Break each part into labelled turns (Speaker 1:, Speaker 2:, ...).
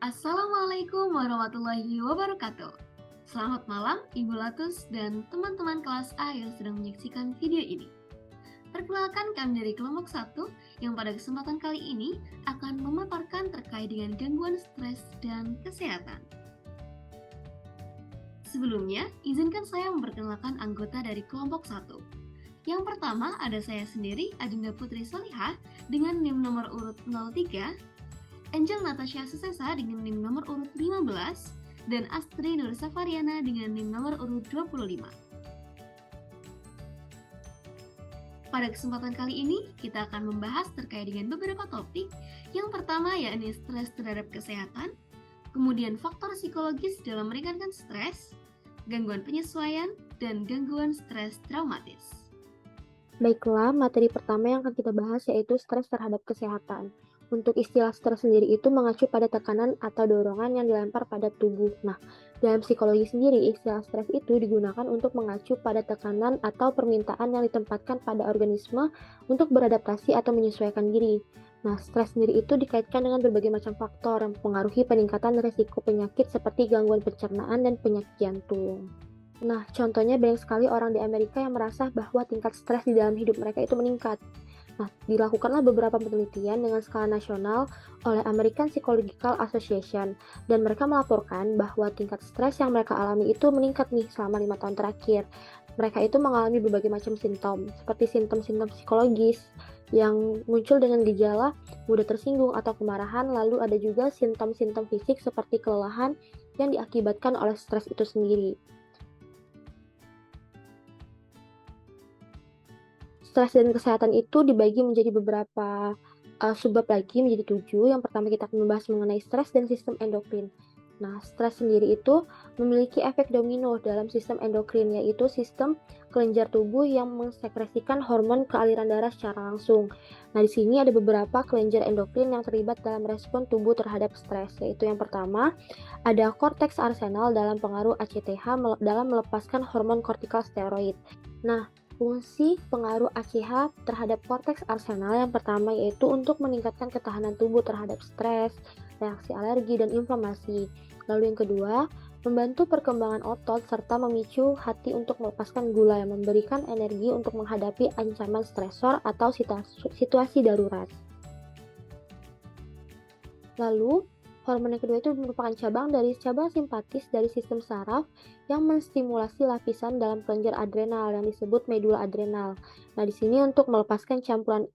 Speaker 1: Assalamualaikum warahmatullahi wabarakatuh. Selamat malam Ibu Latus dan teman-teman kelas A yang sedang menyaksikan video ini. Perkenalkan kami dari kelompok 1 yang pada kesempatan kali ini akan memaparkan terkait dengan gangguan stres dan kesehatan. Sebelumnya, izinkan saya memperkenalkan anggota dari kelompok 1. Yang pertama ada saya sendiri, Adinda Putri Solihah dengan NIM nomor urut 03, Angel Natasha Susesa dengan NIM nomor urut 15, dan Astri Nur Safariana dengan NIM nomor urut 25. Pada kesempatan kali ini, kita akan membahas terkait dengan beberapa topik. Yang pertama yakni stres terhadap kesehatan, kemudian faktor psikologis dalam meringankan stres, gangguan penyesuaian, dan gangguan stres traumatis.
Speaker 2: Baiklah, materi pertama yang akan kita bahas yaitu stres terhadap kesehatan. Untuk istilah stres sendiri itu mengacu pada tekanan atau dorongan yang dilempar pada tubuh. Nah, dalam psikologi sendiri, istilah stres itu digunakan untuk mengacu pada tekanan atau permintaan yang ditempatkan pada organisme untuk beradaptasi atau menyesuaikan diri. Nah, stres sendiri itu dikaitkan dengan berbagai macam faktor yang mempengaruhi peningkatan risiko penyakit seperti gangguan pencernaan dan penyakit jantung. Nah, contohnya banyak sekali orang di Amerika yang merasa bahwa tingkat stres di dalam hidup mereka itu meningkat. Nah, dilakukanlah beberapa penelitian dengan skala nasional oleh American Psychological Association, dan mereka melaporkan bahwa tingkat stres yang mereka alami itu meningkat nih selama 5 tahun terakhir. Mereka itu mengalami berbagai macam simptom, seperti simptom-simptom psikologis yang muncul dengan gejala mudah tersinggung atau kemarahan, lalu ada juga simptom-simptom fisik seperti kelelahan yang diakibatkan oleh stres itu sendiri. Stres dan kesehatan itu dibagi menjadi beberapa subbab lagi menjadi 7. Yang pertama kita akan membahas mengenai stres dan sistem endokrin. Nah, stres sendiri itu memiliki efek domino dalam sistem endokrin, yaitu sistem kelenjar tubuh yang mensekresikan hormon ke aliran darah secara langsung. Nah, di sini ada beberapa kelenjar endokrin yang terlibat dalam respon tubuh terhadap stres, yaitu yang pertama ada cortex arsenal dalam pengaruh ACTH dalam melepaskan hormon kortikal steroid. Nah, fungsi pengaruh ACH terhadap korteks arsenal yang pertama yaitu untuk meningkatkan ketahanan tubuh terhadap stres, reaksi alergi, dan inflamasi. Lalu yang kedua, membantu perkembangan otot serta memicu hati untuk melepaskan gula yang memberikan energi untuk menghadapi ancaman stresor atau situasi darurat. Lalu, hormon yang kedua itu merupakan cabang simpatis dari sistem saraf yang menstimulasi lapisan dalam kelenjar adrenal yang disebut medula adrenal. Nah, di sini untuk melepaskan campuran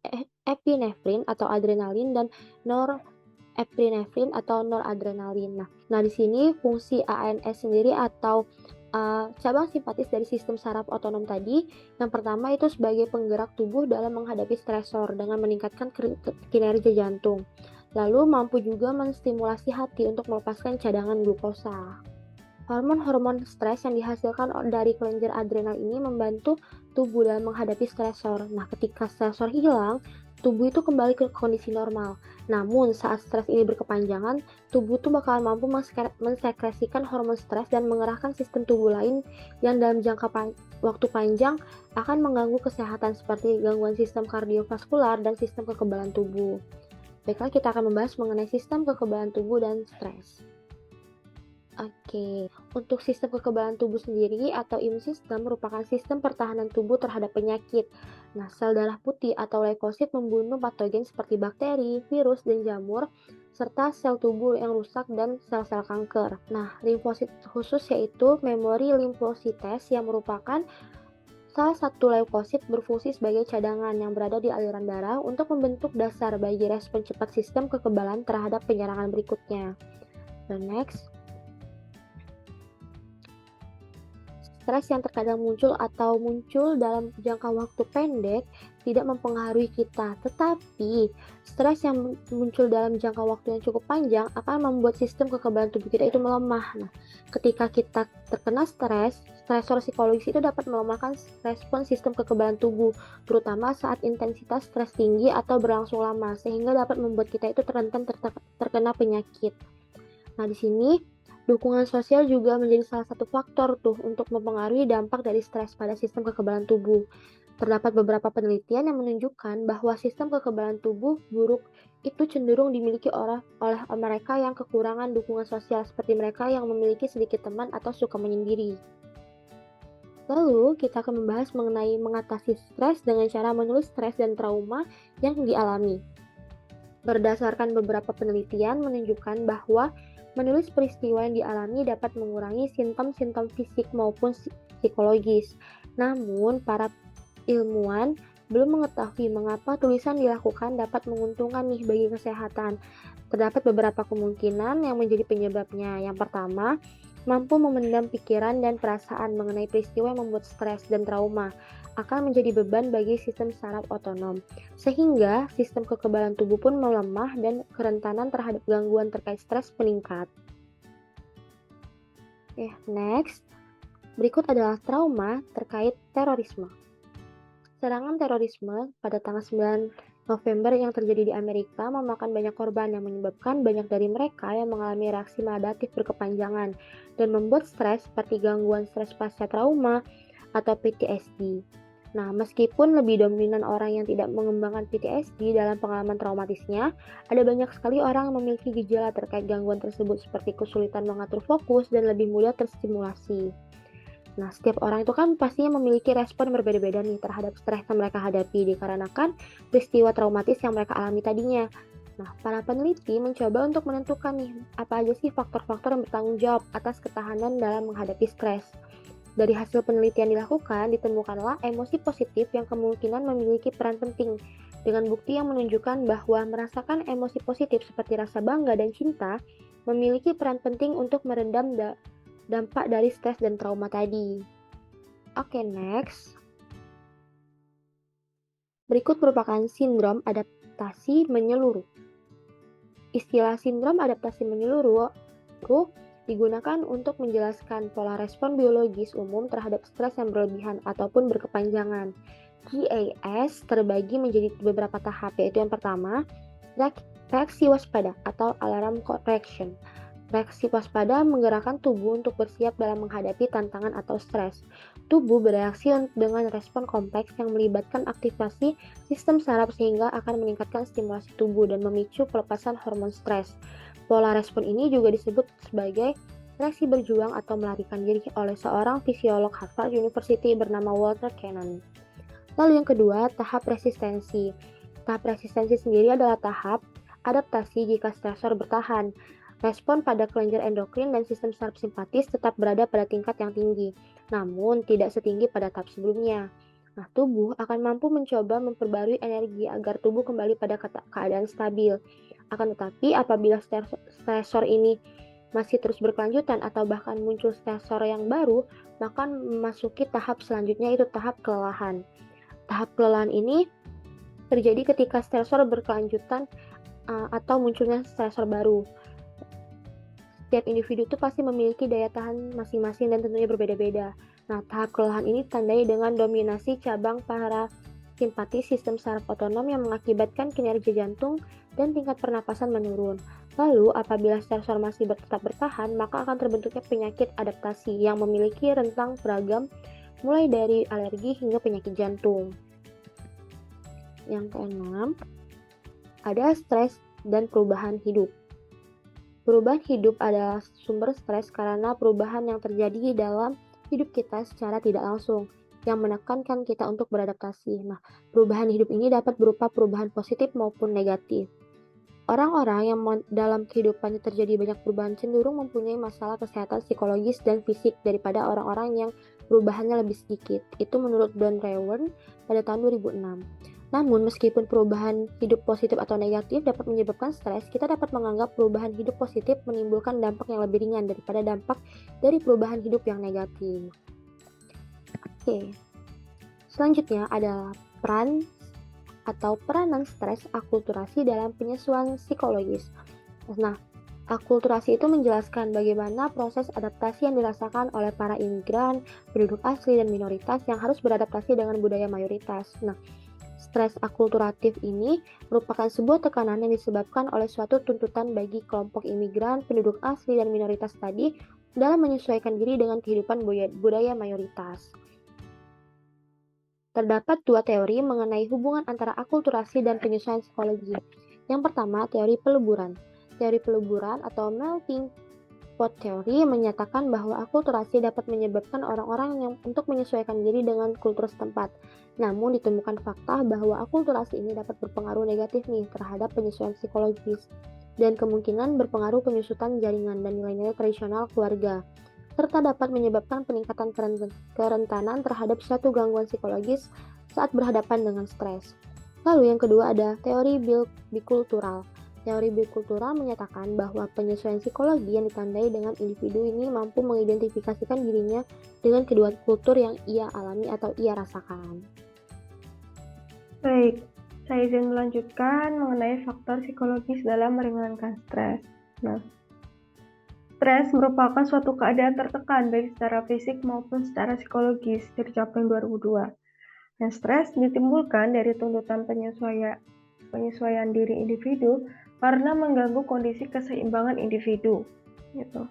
Speaker 2: epinefrin atau adrenalin dan norepinefrin atau noradrenalin. Nah, di sini fungsi ANS sendiri atau cabang simpatis dari sistem saraf otonom tadi, yang pertama itu sebagai penggerak tubuh dalam menghadapi stresor dengan meningkatkan kinerja jantung. Lalu mampu juga menstimulasi hati untuk melepaskan cadangan glukosa. Hormon-hormon stres yang dihasilkan dari kelenjar adrenal ini membantu tubuh dalam menghadapi stresor. Nah, ketika stresor hilang, tubuh itu kembali ke kondisi normal. Namun, saat stres ini berkepanjangan, tubuh itu bakalan mampu mensekresikan hormon stres dan mengerahkan sistem tubuh lain yang dalam jangka waktu panjang akan mengganggu kesehatan seperti gangguan sistem kardiovaskular dan sistem kekebalan tubuh. Baiklah, kita akan membahas mengenai sistem kekebalan tubuh dan stres. Oke, untuk sistem kekebalan tubuh sendiri atau imun sistem merupakan sistem pertahanan tubuh terhadap penyakit. Nah, sel darah putih atau leukosit membunuh patogen seperti bakteri, virus, dan jamur, serta sel tubuh yang rusak dan sel-sel kanker. Nah, limfosit khusus yaitu memori limfosites yang merupakan salah satu leukosit berfungsi sebagai cadangan yang berada di aliran darah untuk membentuk dasar bagi respon cepat sistem kekebalan terhadap penyerangan berikutnya. Dan next, stres yang terkadang muncul dalam jangka waktu pendek tidak mempengaruhi kita, tetapi stres yang muncul dalam jangka waktu yang cukup panjang akan membuat sistem kekebalan tubuh kita itu melemah. Nah, ketika kita terkena stresor psikologis itu dapat melemahkan respon sistem kekebalan tubuh, terutama saat intensitas stres tinggi atau berlangsung lama, sehingga dapat membuat kita itu rentan terkena penyakit. Nah, di sini Dukungan sosial juga menjadi salah satu faktor tuh untuk mempengaruhi dampak dari stres pada sistem kekebalan tubuh. Terdapat beberapa penelitian yang menunjukkan bahwa sistem kekebalan tubuh buruk itu cenderung dimiliki oleh mereka yang kekurangan dukungan sosial, seperti mereka yang memiliki sedikit teman atau suka menyendiri. Lalu, kita akan membahas mengenai mengatasi stres dengan cara menulis stres dan trauma yang dialami. Berdasarkan beberapa penelitian menunjukkan bahwa menulis peristiwa yang dialami dapat mengurangi simptom-simptom fisik maupun psikologis. Namun, para ilmuwan belum mengetahui mengapa tulisan dilakukan dapat menguntungkan nih bagi kesehatan. Terdapat beberapa kemungkinan yang menjadi penyebabnya. Yang pertama, mampu memendam pikiran dan perasaan mengenai peristiwa yang membuat stres dan trauma akan menjadi beban bagi sistem saraf otonom, sehingga sistem kekebalan tubuh pun melemah dan kerentanan terhadap gangguan terkait stres meningkat. Next. Berikut adalah trauma terkait terorisme. Serangan terorisme pada tanggal 9 November yang terjadi di Amerika memakan banyak korban yang menyebabkan banyak dari mereka yang mengalami reaksi maladaptif berkepanjangan dan membuat stres seperti gangguan stres pasca trauma atau PTSD. Nah, meskipun lebih dominan orang yang tidak mengembangkan PTSD dalam pengalaman traumatisnya, ada banyak sekali orang yang memiliki gejala terkait gangguan tersebut seperti kesulitan mengatur fokus dan lebih mudah terstimulasi. Nah, setiap orang itu kan pastinya memiliki respon berbeda-beda nih terhadap stres yang mereka hadapi dikarenakan peristiwa traumatis yang mereka alami tadinya. Nah, para peneliti mencoba untuk menentukan nih, apa aja sih faktor-faktor yang bertanggung jawab atas ketahanan dalam menghadapi stres. Dari hasil penelitian dilakukan, ditemukanlah emosi positif yang kemungkinan memiliki peran penting, dengan bukti yang menunjukkan bahwa merasakan emosi positif seperti rasa bangga dan cinta memiliki peran penting untuk meredam dampak dari stres dan trauma tadi. Oke, next. Berikut merupakan sindrom adaptasi menyeluruh. Istilah sindrom adaptasi menyeluruh digunakan untuk menjelaskan pola respon biologis umum terhadap stres yang berlebihan ataupun berkepanjangan. GAS terbagi menjadi beberapa tahap, yaitu yang pertama, reaksi waspada atau alarm correction. Reaksi waspada menggerakkan tubuh untuk bersiap dalam menghadapi tantangan atau stres. Tubuh bereaksi dengan respon kompleks yang melibatkan aktivasi sistem saraf sehingga akan meningkatkan stimulasi tubuh dan memicu pelepasan hormon stres. Pola respon ini juga disebut sebagai reaksi berjuang atau melarikan diri oleh seorang fisiolog Harvard University bernama Walter Cannon. Lalu yang kedua, tahap resistensi. Tahap resistensi sendiri adalah tahap adaptasi jika stresor bertahan. Respon pada kelenjar endokrin dan sistem saraf simpatis tetap berada pada tingkat yang tinggi, namun tidak setinggi pada tahap sebelumnya. Nah, tubuh akan mampu mencoba memperbarui energi agar tubuh kembali pada keadaan stabil. Akan tetapi, apabila stresor ini masih terus berkelanjutan atau bahkan muncul stresor yang baru, maka memasuki tahap selanjutnya, yaitu tahap kelelahan. Tahap kelelahan ini terjadi ketika stresor berkelanjutan atau munculnya stresor baru. Setiap individu itu pasti memiliki daya tahan masing-masing dan tentunya berbeda-beda. Nah, tahap kelelahan ini ditandai dengan dominasi cabang parasimpatis sistem saraf otonom yang mengakibatkan kinerja jantung dan tingkat pernapasan menurun. Lalu, apabila stresor masih tetap bertahan, maka akan terbentuknya penyakit adaptasi yang memiliki rentang beragam, mulai dari alergi hingga penyakit jantung. Yang keenam, ada stres dan perubahan hidup. Perubahan hidup adalah sumber stres karena perubahan yang terjadi dalam hidup kita secara tidak langsung, yang menekankan kita untuk beradaptasi. Nah, perubahan hidup ini dapat berupa perubahan positif maupun negatif. Orang-orang yang dalam kehidupannya terjadi banyak perubahan cenderung mempunyai masalah kesehatan psikologis dan fisik daripada orang-orang yang perubahannya lebih sedikit. Itu menurut Don Raworn pada tahun 2006. Namun, meskipun perubahan hidup positif atau negatif dapat menyebabkan stres, kita dapat menganggap perubahan hidup positif menimbulkan dampak yang lebih ringan daripada dampak dari perubahan hidup yang negatif. Oke. Selanjutnya adalah peranan stres akulturasi dalam penyesuaian psikologis. Nah, akulturasi itu menjelaskan bagaimana proses adaptasi yang dirasakan oleh para imigran, penduduk asli, dan minoritas yang harus beradaptasi dengan budaya mayoritas. Nah, Stres akulturatif ini merupakan sebuah tekanan yang disebabkan oleh suatu tuntutan bagi kelompok imigran, penduduk asli, dan minoritas tadi dalam menyesuaikan diri dengan kehidupan budaya mayoritas. Terdapat dua teori mengenai hubungan antara akulturasi dan penyesuaian psikologi. Yang pertama, teori peleburan. Teori peleburan atau melting pot teori menyatakan bahwa akulturasi dapat menyebabkan orang-orang yang untuk menyesuaikan diri dengan kultur setempat. Namun ditemukan fakta bahwa akulturasi ini dapat berpengaruh negatif nih terhadap penyesuaian psikologis dan kemungkinan berpengaruh penyusutan jaringan dan nilai-nilai tradisional keluarga, serta dapat menyebabkan peningkatan kerentanan terhadap suatu gangguan psikologis saat berhadapan dengan stres. Lalu yang kedua ada teori bikultural. Teori bikultural menyatakan bahwa penyesuaian psikologi yang ditandai dengan individu ini mampu mengidentifikasikan dirinya dengan kedua kultur yang ia alami atau ia rasakan.
Speaker 3: Baik, saya izin melanjutkan mengenai faktor psikologis dalam meringankan stres. Nah, stres merupakan suatu keadaan tertekan baik secara fisik maupun secara psikologis dari Captain 2002. Dan stres ditimbulkan dari tuntutan penyesuaian diri individu karena mengganggu kondisi keseimbangan individu. Gitu.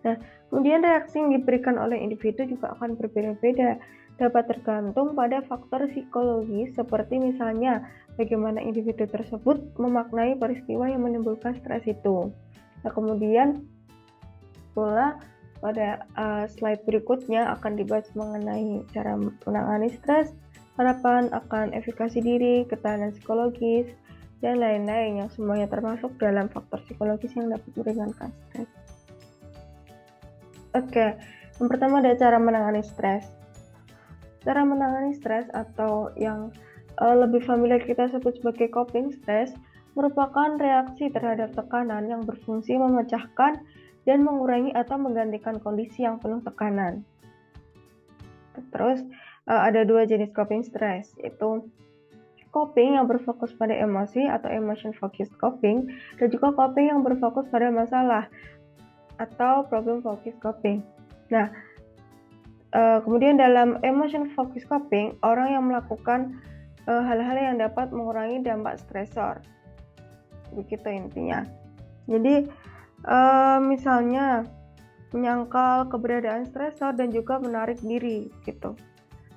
Speaker 3: Nah, kemudian reaksi yang diberikan oleh individu juga akan berbeda-beda, dapat tergantung pada faktor psikologis seperti misalnya bagaimana individu tersebut memaknai peristiwa yang menimbulkan stres itu. Nah, kemudian pula pada slide berikutnya akan dibahas mengenai cara menangani stres, harapan akan efikasi diri, ketahanan psikologis, dan lain-lain yang semuanya termasuk dalam faktor psikologis yang dapat meringankan stres. Oke, yang pertama ada cara menangani stres. Cara menangani stres atau yang lebih familiar kita sebut sebagai coping stress merupakan reaksi terhadap tekanan yang berfungsi memecahkan dan mengurangi atau menggantikan kondisi yang penuh tekanan. Terus ada dua jenis coping stress, yaitu coping yang berfokus pada emosi atau emotion focused coping, dan juga coping yang berfokus pada masalah atau problem focused coping. Nah, kemudian dalam emotion focused coping, orang yang melakukan hal-hal yang dapat mengurangi dampak stresor. Begitu intinya. Jadi misalnya menyangkal keberadaan stresor dan juga menarik diri gitu.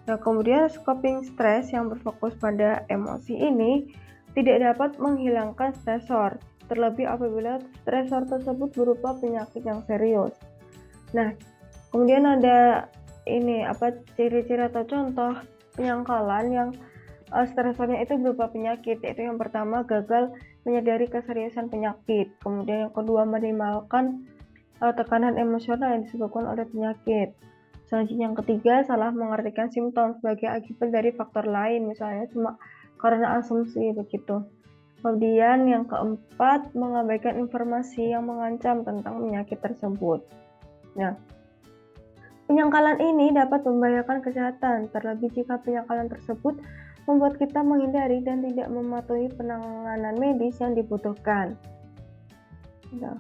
Speaker 3: Nah, kemudian coping stres yang berfokus pada emosi ini tidak dapat menghilangkan stresor, terlebih apabila stresor tersebut berupa penyakit yang serius. Nah, kemudian ada ciri-ciri atau contoh penyangkalan yang stresornya itu berupa penyakit, yaitu yang pertama gagal menyadari keseriusan penyakit, kemudian yang kedua minimalkan tekanan emosional yang disebabkan oleh penyakit. Selanjutnya yang ketiga, salah mengartikan simptom sebagai akibat dari faktor lain, misalnya cuma karena asumsi begitu. Kemudian yang keempat, mengabaikan informasi yang mengancam tentang penyakit tersebut. Nah, penyangkalan ini dapat membahayakan kesehatan, terlebih jika penyangkalan tersebut membuat kita menghindari dan tidak mematuhi penanganan medis yang dibutuhkan. Nah,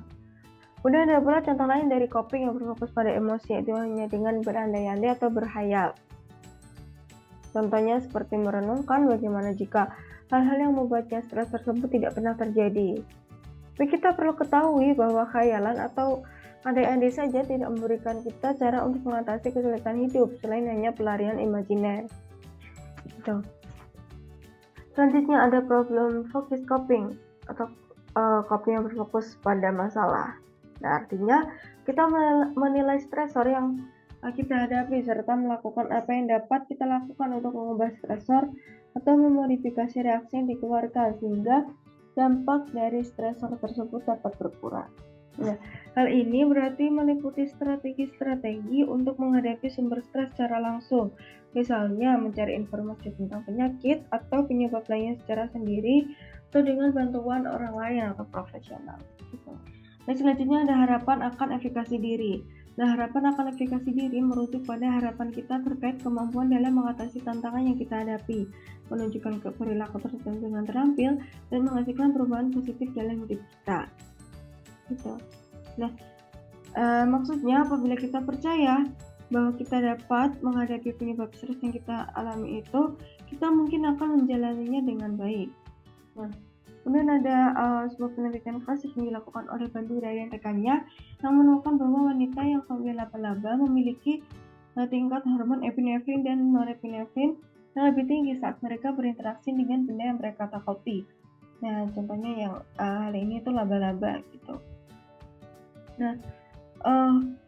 Speaker 3: kemudian ada pula contoh lain dari coping yang berfokus pada emosi, yaitu hanya dengan berandai-andai atau berhayal. Contohnya seperti merenungkan bagaimana jika hal-hal yang membuatnya stres tersebut tidak pernah terjadi. Tapi kita perlu ketahui bahwa khayalan atau andai-andai saja tidak memberikan kita cara untuk mengatasi kesulitan hidup selain hanya pelarian imajiner. Gitu. Selanjutnya ada problem focused coping atau coping yang berfokus pada masalah. Nah, artinya kita menilai stresor yang kita hadapi serta melakukan apa yang dapat kita lakukan untuk mengubah stresor atau memodifikasi reaksi yang dikeluarkan sehingga dampak dari stresor tersebut dapat berkurang. Nah, hal ini berarti meliputi strategi-strategi untuk menghadapi sumber stres secara langsung, misalnya mencari informasi tentang penyakit atau penyebab lainnya secara sendiri atau dengan bantuan orang lain atau profesional. Gitu. Nah, selanjutnya ada harapan akan efikasi diri. Nah, harapan akan efikasi diri merujuk pada harapan kita terkait kemampuan dalam mengatasi tantangan yang kita hadapi, menunjukkan perilaku tertentu dengan terampil, dan menghasilkan perubahan positif dalam hidup kita. Gitu. Nah, maksudnya apabila kita percaya bahwa kita dapat menghadapi penyebab stres yang kita alami itu, kita mungkin akan menjalaninya dengan baik. Nah, kemudian ada sebuah penelitian kasus yang dilakukan oleh Bandura dan rekannya yang menemukan bahwa wanita yang hobi laba-laba memiliki tingkat hormon epinefrin dan norepinefrin yang lebih tinggi saat mereka berinteraksi dengan benda yang mereka takuti. Nah, contohnya yang hal ini itu laba-laba gitu. Nah,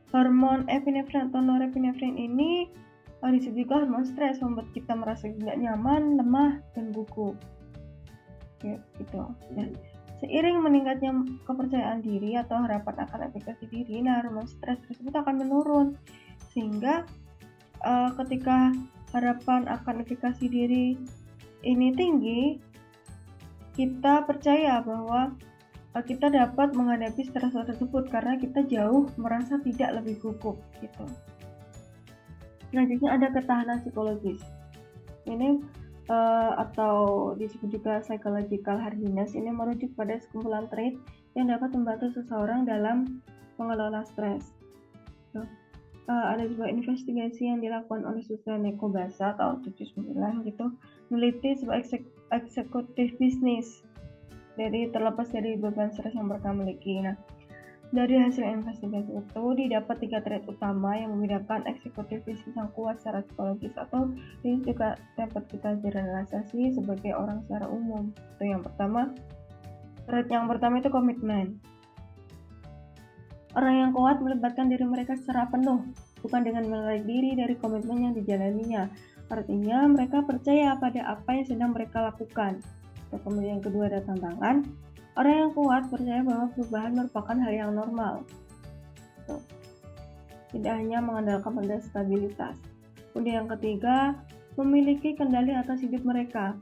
Speaker 3: hormon epinefrin atau norepinefrin ini disebut juga hormon stres, membuat kita merasa tidak nyaman, lemah, dan gugup. Gitu. Nah, seiring meningkatnya kepercayaan diri atau harapan akan efikasi diri, nah hormon stres tersebut akan menurun. Sehingga ketika harapan akan efikasi diri ini tinggi, kita percaya bahwa kita dapat menghadapi stres tersebut karena kita jauh merasa tidak lebih gugup gitu. Selanjutnya ada ketahanan psikologis. Ini atau disebut juga psychological hardiness, ini merujuk pada sekumpulan trait yang dapat membantu seseorang dalam mengelola stres. Ada sebuah investigasi yang dilakukan oleh Susan Kobasa tahun 79 gitu, meneliti sebuah eksekutif bisnis terlepas dari beban stres yang mereka miliki. Nah, dari hasil investigasi itu didapat 3 trait utama yang membedakan eksekutif bisnis yang kuat secara psikologis atau ini juga dapat kita generalisasi sebagai orang secara umum. Itu yang pertama, trait yang pertama itu komitmen. Orang yang kuat melibatkan diri mereka secara penuh, bukan dengan menarik diri dari komitmen yang dijalaninya. Artinya mereka percaya pada apa yang sedang mereka lakukan. Kemudian yang kedua ada tantangan. Orang yang kuat percaya bahwa perubahan merupakan hal yang normal. Tidak hanya mengandalkan pada stabilitas. Kemudian yang ketiga, memiliki kendali atas hidup mereka.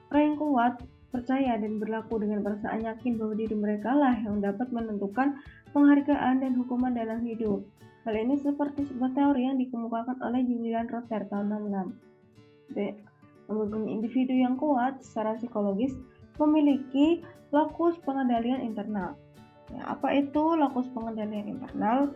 Speaker 3: Orang yang kuat percaya dan berlaku dengan perasaan yakin bahwa diri mereka lah yang dapat menentukan penghargaan dan hukuman dalam hidup. Hal ini seperti sebuah teori yang dikemukakan oleh Julian Rotter tahun 66. Kemudian individu yang kuat secara psikologis memiliki lokus pengendalian internal. Nah, apa itu lokus pengendalian internal?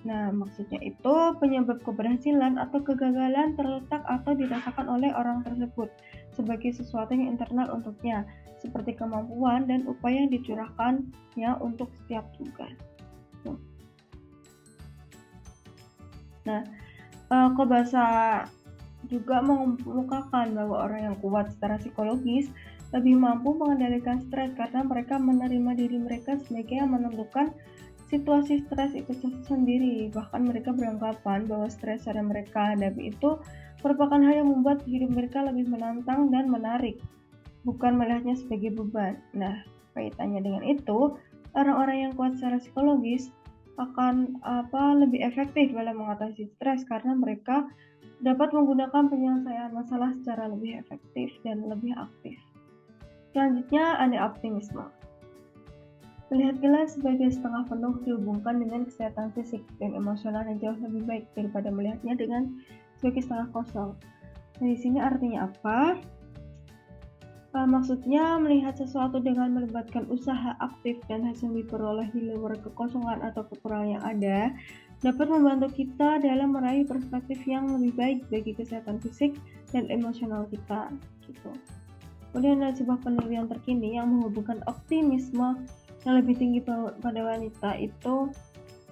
Speaker 3: Nah, maksudnya itu penyebab keberhasilan atau kegagalan terletak atau dirasakan oleh orang tersebut sebagai sesuatu yang internal untuknya, seperti kemampuan dan upaya yang dicurahkannya untuk setiap tugas. Nah, Kobasa juga mengemukakan bahwa orang yang kuat secara psikologis lebih mampu mengendalikan stres karena mereka menerima diri mereka sebagai yang menentukan situasi stres itu sendiri. Bahkan mereka beranggapan bahwa stres yang mereka hadapi itu merupakan hal yang membuat hidup mereka lebih menantang dan menarik, bukan melihatnya sebagai beban. Nah, kaitannya dengan itu, orang-orang yang kuat secara psikologis akan lebih efektif dalam mengatasi stres karena mereka dapat menggunakan penyelesaian masalah secara lebih efektif dan lebih aktif. Selanjutnya ada optimisme. Melihat gelas sebagai setengah penuh dihubungkan dengan kesehatan fisik dan emosional yang jauh lebih baik daripada melihatnya dengan sebagai setengah kosong. Nah, di sini artinya apa? Maksudnya melihat sesuatu dengan melibatkan usaha aktif dan hasil diperoleh di luar kekosongan atau kekurangan yang ada dapat membantu kita dalam meraih perspektif yang lebih baik bagi kesehatan fisik dan emosional kita gitu. Kemudian ada sebuah penelitian terkini yang menghubungkan optimisme yang lebih tinggi pada wanita itu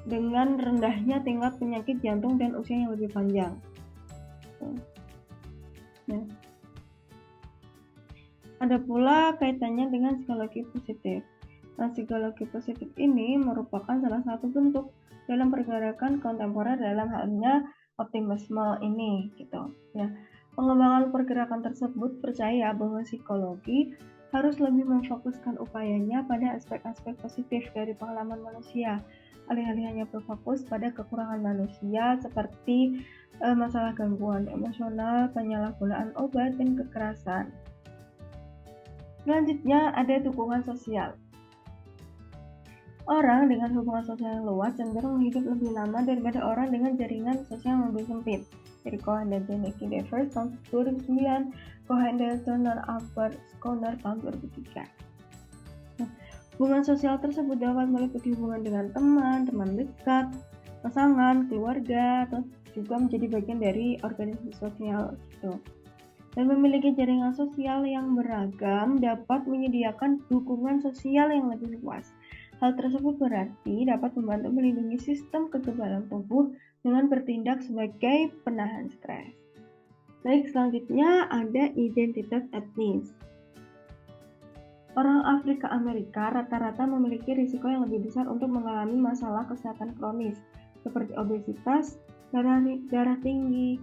Speaker 3: dengan rendahnya tingkat penyakit jantung dan usia yang lebih panjang. Nah, ada pula kaitannya dengan psikologi positif. Nah, psikologi positif ini merupakan salah satu bentuk dalam pergerakan kontemporer dalam halnya optimisme ini gitu. Nah, pengembangan pergerakan tersebut percaya bahwa psikologi harus lebih memfokuskan upayanya pada aspek-aspek positif dari pengalaman manusia, alih-alih hanya berfokus pada kekurangan manusia seperti masalah gangguan emosional, penyalahgunaan obat, dan kekerasan. Selanjutnya ada dukungan sosial. Orang dengan hubungan sosial yang luas cenderung hidup lebih lama daripada orang dengan jaringan sosial yang lebih sempit. Dari Cohen dan Janicki Devers tahun 2009, Cohen dan Albert Schooner tahun 2003. Nah, hubungan sosial tersebut dapat meliputi hubungan dengan teman dekat, pasangan, keluarga, atau juga menjadi bagian dari organisasi sosial gitu. dan memiliki jaringan sosial yang beragam dapat menyediakan dukungan sosial yang lebih luas. Hal tersebut berarti dapat membantu melindungi sistem kekebalan tubuh dengan bertindak sebagai penahan stres. Baik, selanjutnya ada identitas etnis. Orang Afrika Amerika rata-rata memiliki risiko yang lebih besar untuk mengalami masalah kesehatan kronis seperti obesitas, darah tinggi,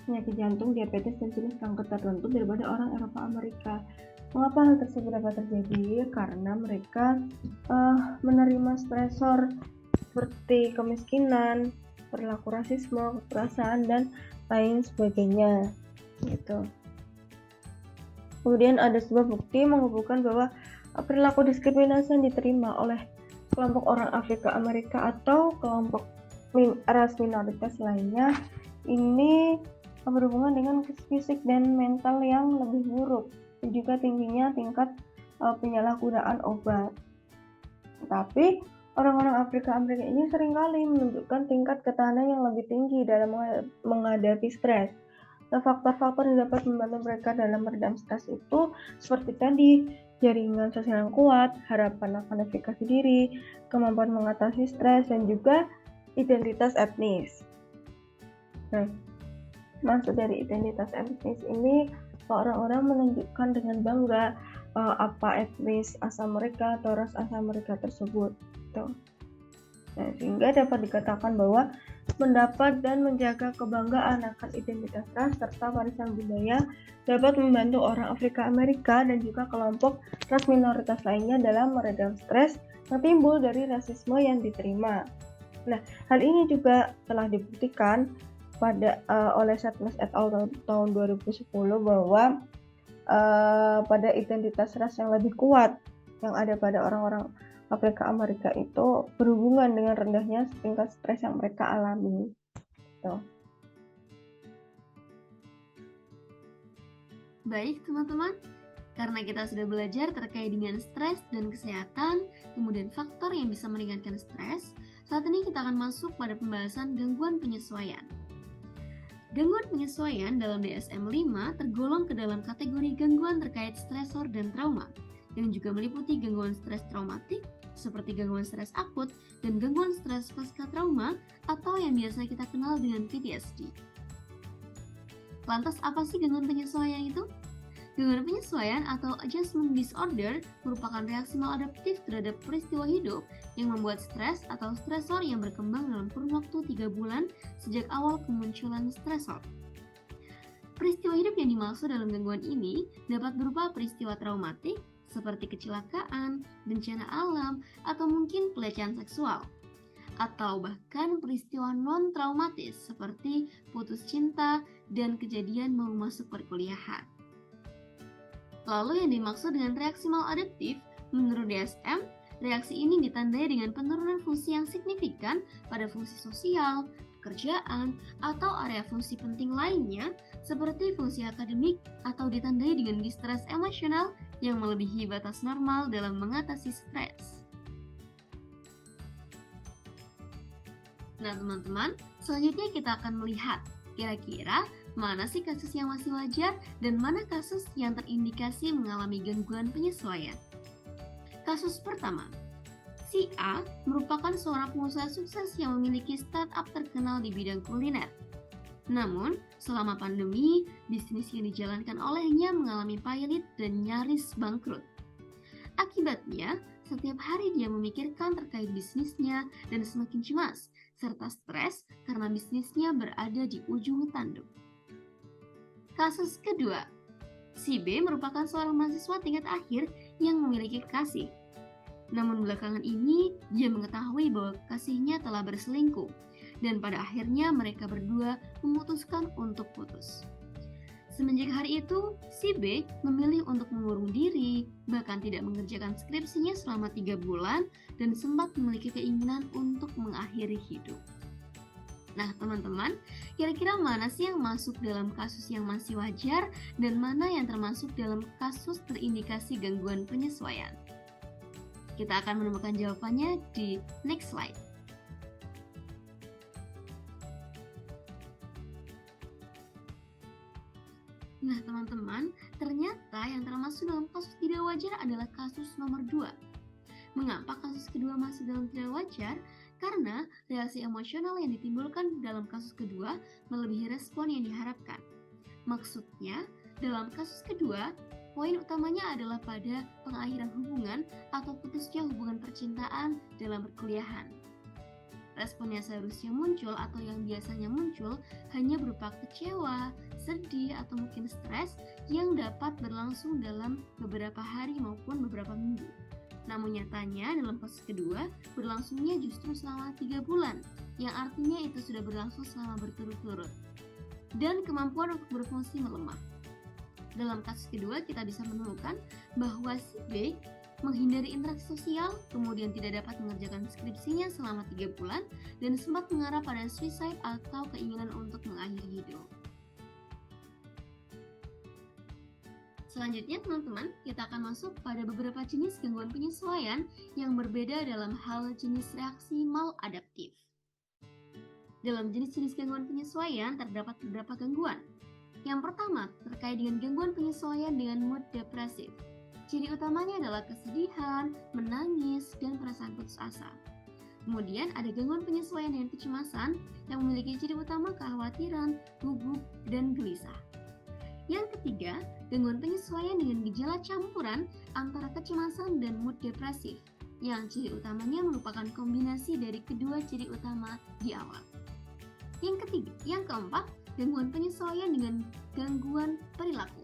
Speaker 3: penyakit jantung, diabetes, dan jenis kanker tertentu daripada orang Eropa Amerika. Mengapa hal tersebut dapat terjadi? Karena mereka menerima stresor seperti kemiskinan, perilaku rasisme, kekerasan, dan lain sebagainya. Gitu. Kemudian ada sebuah bukti menghubungkan bahwa perilaku diskriminasi yang diterima oleh kelompok orang Afrika Amerika atau kelompok ras minoritas lainnya ini berhubungan dengan fisik dan mental yang lebih buruk, dan juga tingginya tingkat penyalahgunaan obat. Tapi orang-orang Afrika Amerika ini seringkali menunjukkan tingkat ketahanan yang lebih tinggi dalam menghadapi stres. Nah, faktor-faktor yang dapat membantu mereka dalam meredam stres itu seperti tadi, jaringan sosial yang kuat, harapan akan efikasi diri, kemampuan mengatasi stres, dan juga identitas etnis. Nah, maksud dari identitas etnis ini, orang-orang menunjukkan dengan bangga apa etnis asal mereka atau ras asal mereka tersebut. Nah, sehingga dapat dikatakan bahwa mendapat dan menjaga kebanggaan akan identitas ras serta warisan budaya dapat membantu orang Afrika Amerika dan juga kelompok ras minoritas lainnya dalam meredam stres yang timbul dari rasisme yang diterima. Nah, hal ini juga telah dibuktikan oleh Satmes et al. Tahun 2010 bahwa pada identitas ras yang lebih kuat yang ada pada orang-orang Afrika Amerika itu berhubungan dengan rendahnya tingkat stres yang mereka alami.
Speaker 1: Baik teman-teman, karena kita sudah belajar terkait dengan stres dan kesehatan, kemudian faktor yang bisa meringankan stres, saat ini kita akan masuk pada pembahasan gangguan penyesuaian. Gangguan penyesuaian dalam DSM-5 tergolong ke dalam kategori gangguan terkait stresor dan trauma, yang juga meliputi gangguan stres traumatik, seperti gangguan stres akut dan gangguan stres pasca trauma atau yang biasa kita kenal dengan PTSD. Lantas apa sih gangguan penyesuaian itu? Gangguan penyesuaian atau adjustment disorder merupakan reaksi maladaptif terhadap peristiwa hidup yang membuat stres atau stresor yang berkembang dalam kurun waktu 3 bulan sejak awal kemunculan stresor. Peristiwa hidup yang dimaksud dalam gangguan ini dapat berupa peristiwa traumatik, seperti kecelakaan, bencana alam, atau mungkin pelecehan seksual. Atau bahkan peristiwa non-traumatis seperti putus cinta dan kejadian mau masuk perkuliahan. Lalu yang dimaksud dengan reaksi maladaptif, menurut DSM, reaksi ini ditandai dengan penurunan fungsi yang signifikan pada fungsi sosial, pekerjaan, atau area fungsi penting lainnya seperti fungsi akademik atau ditandai dengan distres emosional yang melebihi batas normal dalam mengatasi stres. Nah teman-teman, selanjutnya kita akan melihat kira-kira mana sih kasus yang masih wajar dan mana kasus yang terindikasi mengalami gangguan penyesuaian. Kasus pertama, si A merupakan seorang pengusaha sukses yang memiliki startup terkenal di bidang kuliner. Namun, selama pandemi, bisnis yang dijalankan olehnya mengalami pailit dan nyaris bangkrut. Akibatnya, setiap hari dia memikirkan terkait bisnisnya dan semakin cemas, serta stres karena bisnisnya berada di ujung tanduk. Kasus kedua, si B merupakan seorang mahasiswa tingkat akhir yang memiliki kekasih. Namun belakangan ini, dia mengetahui bahwa kekasihnya telah berselingkuh, dan pada akhirnya mereka berdua memutuskan untuk putus. Semenjak hari itu, si B memilih untuk mengurung diri, bahkan tidak mengerjakan skripsinya selama 3 bulan, dan sempat memiliki keinginan untuk mengakhiri hidup. Nah teman-teman, kira-kira mana sih yang masuk dalam kasus yang masih wajar, dan mana yang termasuk dalam kasus terindikasi gangguan penyesuaian? Kita akan menemukan jawabannya di next slide. Nah Nah, teman-teman, ternyata yang termasuk dalam kasus tidak wajar adalah kasus nomor 2. Mengapa kasus kedua masuk dalam tidak wajar? Karena reaksi emosional yang ditimbulkan dalam kasus kedua melebihi respon yang diharapkan. Maksudnya, dalam kasus kedua, poin utamanya adalah pada pengakhiran hubungan atau putusnya hubungan percintaan dalam perkuliahan. Respon yang seharusnya muncul atau yang biasanya muncul hanya berupa kecewa, sedih, atau mungkin stres yang dapat berlangsung dalam beberapa hari maupun beberapa minggu. Namun nyatanya dalam kasus kedua berlangsungnya justru selama 3 bulan, yang artinya itu sudah berlangsung selama berturut-turut. Dan kemampuan untuk berfungsi melemah. Dalam kasus kedua kita bisa menemukan bahwa si B menghindari interaksi sosial, kemudian tidak dapat mengerjakan skripsinya selama 3 bulan, dan sempat mengarah pada suicide atau keinginan untuk mengakhiri hidup. Selanjutnya teman-teman, kita akan masuk pada beberapa jenis gangguan penyesuaian yang berbeda dalam hal jenis reaksi maladaptif. Dalam jenis-jenis gangguan penyesuaian terdapat beberapa gangguan. Yang pertama, terkait dengan gangguan penyesuaian dengan mood depresif. Ciri utamanya adalah kesedihan, menangis, dan perasaan putus asa. Kemudian ada gangguan penyesuaian dengan kecemasan yang memiliki ciri utama kekhawatiran, gugup, dan gelisah. Yang ketiga, gangguan penyesuaian dengan gejala campuran antara kecemasan dan mood depresif, yang ciri utamanya merupakan kombinasi dari kedua ciri utama di awal. Yang keempat, gangguan penyesuaian dengan gangguan perilaku.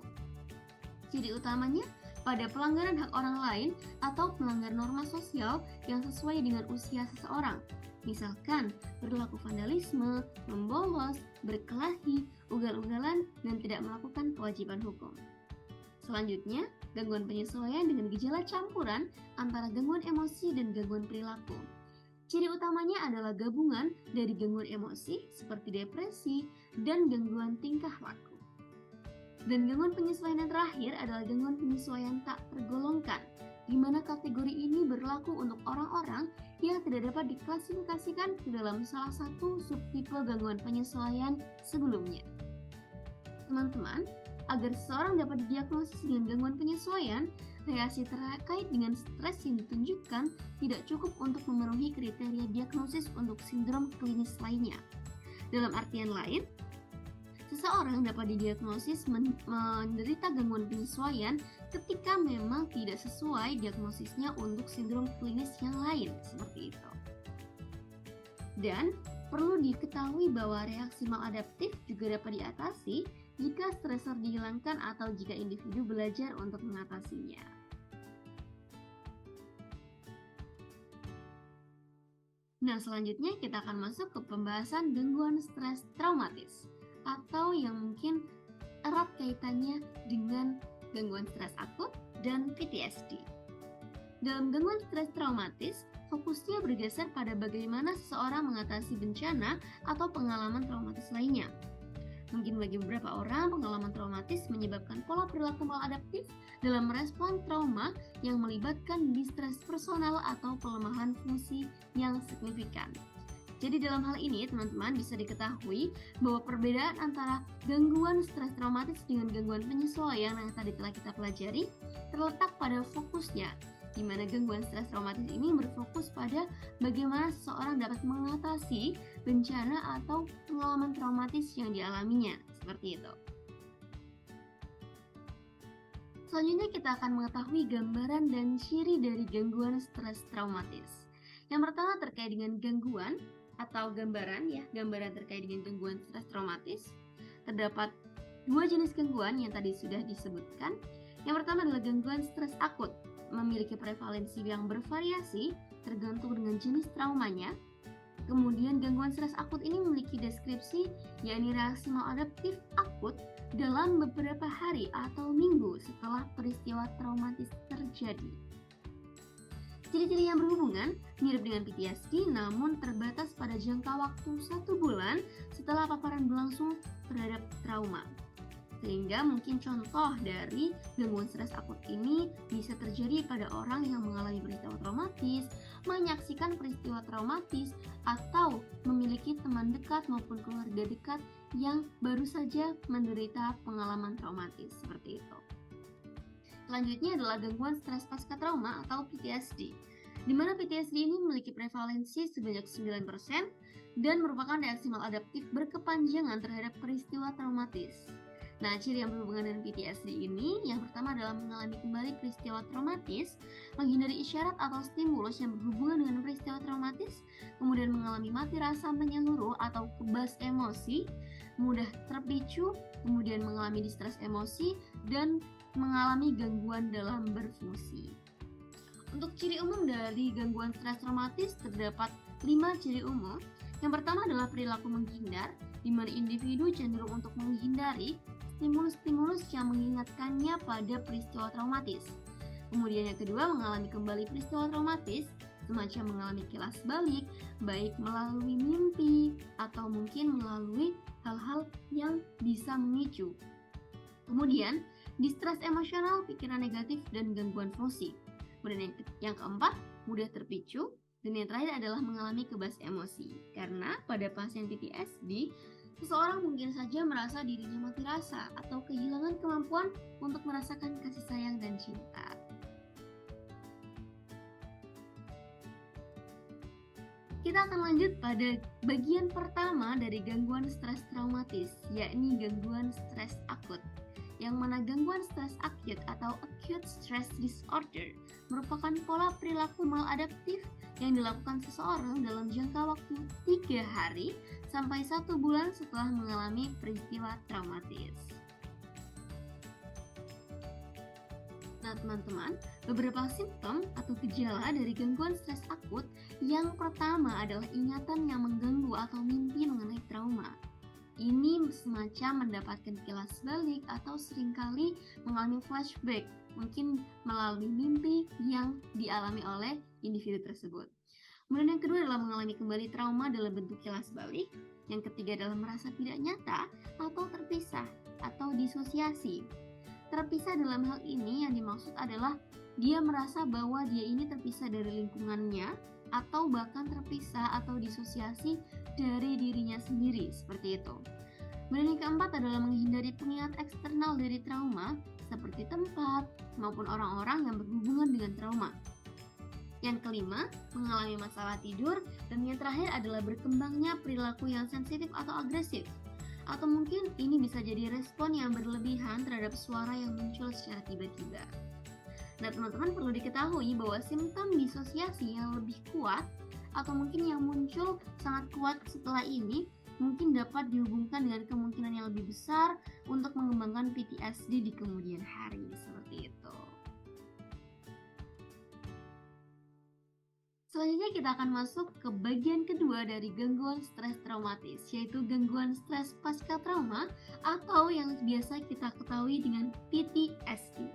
Speaker 1: Ciri utamanya pada pelanggaran hak orang lain atau melanggar norma sosial yang sesuai dengan usia seseorang. Misalkan berlaku vandalisme, membolos, berkelahi, ugal-ugalan, dan tidak melakukan kewajiban hukum. Selanjutnya, gangguan penyesuaian dengan gejala campuran antara gangguan emosi dan gangguan perilaku. Ciri utamanya adalah gabungan dari gangguan emosi seperti depresi dan gangguan tingkah laku. Dan gangguan penyesuaian yang terakhir adalah gangguan penyesuaian tak tergolongkan, di mana kategori ini berlaku untuk orang-orang yang tidak dapat diklasifikasikan ke dalam salah satu subtipe gangguan penyesuaian sebelumnya. Teman-teman, agar seseorang dapat didiagnosis dengan gangguan penyesuaian, reaksi terkait dengan stres yang ditunjukkan tidak cukup untuk memenuhi kriteria diagnosis untuk sindrom klinis lainnya. Dalam artian lain, seseorang dapat didiagnosis menderita gangguan penyesuaian ketika memang tidak sesuai diagnosisnya untuk sindrom klinis yang lain, seperti itu. Dan perlu diketahui bahwa reaksi maladaptif juga dapat diatasi jika stresor dihilangkan atau jika individu belajar untuk mengatasinya. Nah, selanjutnya kita akan masuk ke pembahasan gangguan stres traumatis, atau yang mungkin erat kaitannya dengan gangguan stres akut dan PTSD. Dalam gangguan stres traumatis, fokusnya bergeser pada bagaimana seseorang mengatasi bencana atau pengalaman traumatis lainnya. Mungkin bagi beberapa orang, pengalaman traumatis menyebabkan pola perilaku maladaptif dalam merespon trauma yang melibatkan distres personal atau pelemahan fungsi yang signifikan. Jadi dalam hal ini, teman-teman bisa diketahui bahwa perbedaan antara gangguan stres traumatis dengan gangguan penyesuaian yang tadi telah kita pelajari terletak pada fokusnya, di mana gangguan stres traumatis ini berfokus pada bagaimana seseorang dapat mengatasi bencana atau pengalaman traumatis yang dialaminya, seperti itu. Selanjutnya kita akan mengetahui gambaran dan ciri dari gangguan stres traumatis. Yang pertama terkait dengan gangguan atau gambaran terkait dengan gangguan stres traumatis. Terdapat dua jenis gangguan yang tadi sudah disebutkan. Yang pertama adalah gangguan stres akut, memiliki prevalensi yang bervariasi tergantung dengan jenis traumanya. Kemudian gangguan stres akut ini memiliki deskripsi, yakni reaksi maladaptif akut dalam beberapa hari atau minggu setelah peristiwa traumatis terjadi. Ciri-ciri yang berhubungan mirip dengan PTSD, namun terbatas pada jangka waktu 1 bulan setelah paparan berlangsung terhadap trauma. Sehingga mungkin contoh dari gangguan stres akut ini bisa terjadi pada orang yang mengalami peristiwa traumatis, menyaksikan peristiwa traumatis atau memiliki teman dekat maupun keluarga dekat yang baru saja menderita pengalaman traumatis seperti itu. Selanjutnya adalah gangguan stres pasca trauma atau PTSD, di mana PTSD ini memiliki prevalensi sebanyak 9% dan merupakan reaksi maladaptif berkepanjangan terhadap peristiwa traumatis. Nah, ciri yang berhubungan dengan PTSD ini, yang pertama adalah mengalami kembali peristiwa traumatis, menghindari isyarat atau stimulus yang berhubungan dengan peristiwa traumatis, kemudian mengalami mati rasa menyeluruh atau kebas emosi, mudah terpicu, kemudian mengalami distres emosi, dan mengalami gangguan dalam berfungsi. Untuk ciri umum dari gangguan stres traumatis terdapat 5 ciri umum. Yang pertama adalah perilaku menghindar, di mana individu cenderung untuk menghindari stimulus-stimulus yang mengingatkannya pada peristiwa traumatis. Kemudian yang kedua, mengalami kembali peristiwa traumatis, semacam mengalami kilas balik, baik melalui mimpi atau mungkin melalui hal-hal yang bisa memicu. Kemudian, distres emosional, pikiran negatif, dan gangguan fungsi. Kemudian yang keempat, mudah terpicu. Dan yang terakhir adalah mengalami kebas emosi. Karena pada pasien PTSD, seseorang mungkin saja merasa dirinya mati rasa atau kehilangan kemampuan untuk merasakan kasih sayang dan cinta. Kita akan lanjut pada bagian pertama dari gangguan stres traumatis, yakni gangguan stres akut. Yang mana gangguan stres akut atau acute stress disorder merupakan pola perilaku maladaptif yang dilakukan seseorang dalam jangka waktu 3 hari sampai 1 bulan setelah mengalami peristiwa traumatis. Nah teman-teman, beberapa simptom atau gejala dari gangguan stres akut, yang pertama adalah ingatan yang mengganggu atau mimpi mengenai trauma. Ini semacam mendapatkan kilas balik atau seringkali mengalami flashback, mungkin melalui mimpi yang dialami oleh individu tersebut. Kemudian yang kedua adalah mengalami kembali trauma dalam bentuk kilas balik. Yang ketiga adalah merasa tidak nyata atau terpisah atau disosiasi. Terpisah dalam hal ini yang dimaksud adalah dia merasa bahwa dia ini terpisah dari lingkungannya atau bahkan terpisah atau disosiasi dari dirinya sendiri, seperti itu. Kemudian yang keempat adalah menghindari pengingat eksternal dari trauma seperti tempat maupun orang-orang yang berhubungan dengan trauma. Yang kelima, mengalami masalah tidur. Dan yang terakhir adalah berkembangnya perilaku yang sensitif atau agresif. Atau mungkin ini bisa jadi respon yang berlebihan terhadap suara yang muncul secara tiba-tiba. Nah teman-teman, perlu diketahui bahwa simptom disosiasi yang lebih kuat atau mungkin yang muncul sangat kuat setelah ini mungkin dapat dihubungkan dengan kemungkinan yang lebih besar untuk mengembangkan PTSD di kemudian hari, seperti itu. Selanjutnya kita akan masuk ke bagian kedua dari gangguan stres traumatis, yaitu gangguan stres pasca trauma atau yang biasa kita ketahui dengan PTSD.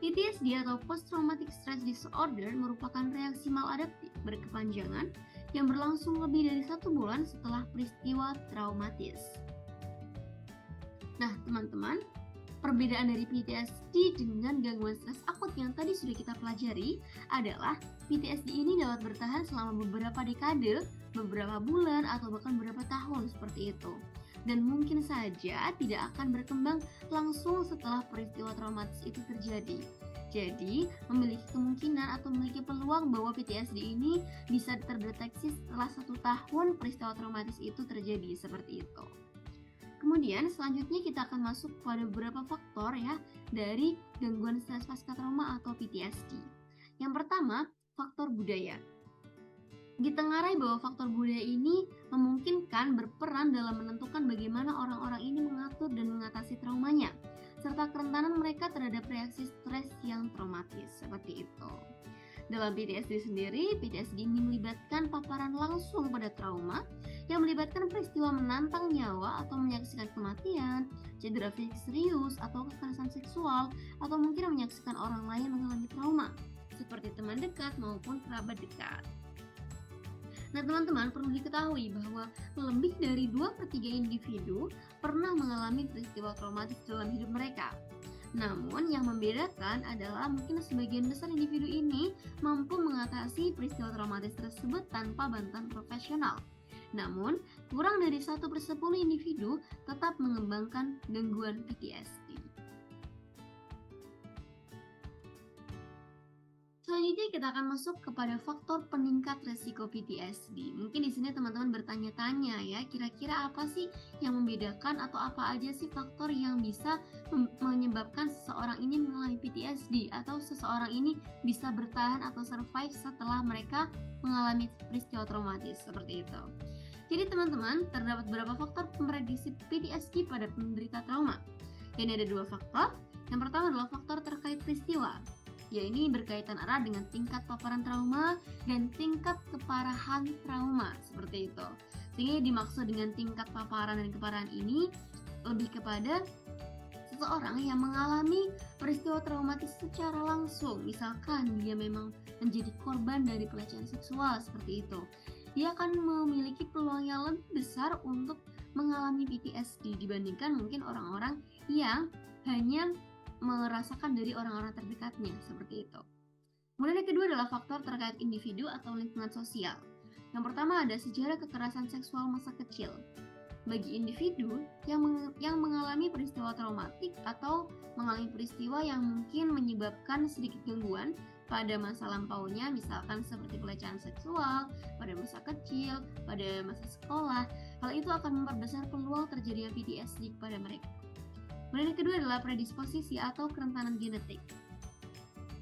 Speaker 1: PTSD atau Post Traumatic Stress Disorder merupakan reaksi maladaptif berkepanjangan yang berlangsung lebih dari 1 bulan setelah peristiwa traumatis. Nah teman-teman, perbedaan dari PTSD dengan gangguan stres akut yang tadi sudah kita pelajari adalah PTSD ini dapat bertahan selama beberapa dekade, beberapa bulan, atau bahkan beberapa tahun seperti itu. Dan mungkin saja tidak akan berkembang langsung setelah peristiwa traumatis itu terjadi. Jadi, memiliki kemungkinan atau memiliki peluang bahwa PTSD ini bisa terdeteksi setelah 1 tahun peristiwa traumatis itu terjadi, seperti itu. Kemudian selanjutnya kita akan masuk pada beberapa faktor ya dari gangguan stres pasca trauma atau PTSD. Yang pertama, faktor budaya. Ditengarai bahwa faktor budaya ini memungkinkan berperan dalam menentukan bagaimana orang-orang ini mengatur dan mengatasi traumanya, serta kerentanan mereka terhadap reaksi stres yang traumatis, seperti itu. Dalam PTSD sendiri, PTSD ini melibatkan paparan langsung pada trauma yang melibatkan peristiwa menantang nyawa atau menyaksikan kematian, cedera fisik serius, atau kekerasan seksual, atau mungkin menyaksikan orang lain mengalami trauma, seperti teman dekat maupun kerabat dekat. Nah teman-teman, perlu diketahui bahwa lebih dari 2/3 individu pernah mengalami peristiwa traumatis dalam hidup mereka. Namun yang membedakan adalah mungkin sebagian besar individu ini mampu mengatasi peristiwa traumatis tersebut tanpa bantuan profesional. Namun, kurang dari 1/10 individu tetap mengembangkan gangguan PTSD. Selanjutnya kita akan masuk kepada faktor peningkat resiko PTSD. Mungkin di sini teman-teman bertanya-tanya ya, kira-kira apa sih yang membedakan atau apa aja sih faktor yang bisa menyebabkan seseorang ini mengalami PTSD atau seseorang ini bisa bertahan atau survive setelah mereka mengalami peristiwa traumatis seperti itu. Jadi teman-teman, terdapat beberapa faktor memprediksi PTSD pada penderita trauma. Ini ada 2 faktor. Yang pertama adalah faktor terkait peristiwa. Ya, ini berkaitan erat dengan tingkat paparan trauma dan tingkat keparahan trauma seperti itu. Sehingga dimaksud dengan tingkat paparan dan keparahan ini lebih kepada seseorang yang mengalami peristiwa traumatis secara langsung. Misalkan dia memang menjadi korban dari pelecehan seksual seperti itu. Dia akan memiliki peluang yang lebih besar untuk mengalami PTSD dibandingkan mungkin orang-orang yang hanya merasakan dari orang-orang terdekatnya seperti itu. Kemudian yang kedua adalah faktor terkait individu atau lingkungan sosial. Yang pertama ada sejarah kekerasan seksual masa kecil. Bagi individu yang mengalami peristiwa traumatik atau mengalami peristiwa yang mungkin menyebabkan sedikit gangguan pada masa lampaunya, misalkan seperti pelecehan seksual pada masa kecil, pada masa sekolah, hal itu akan memperbesar peluang terjadinya PTSD kepada mereka. Kemudian yang kedua adalah predisposisi atau kerentanan genetik.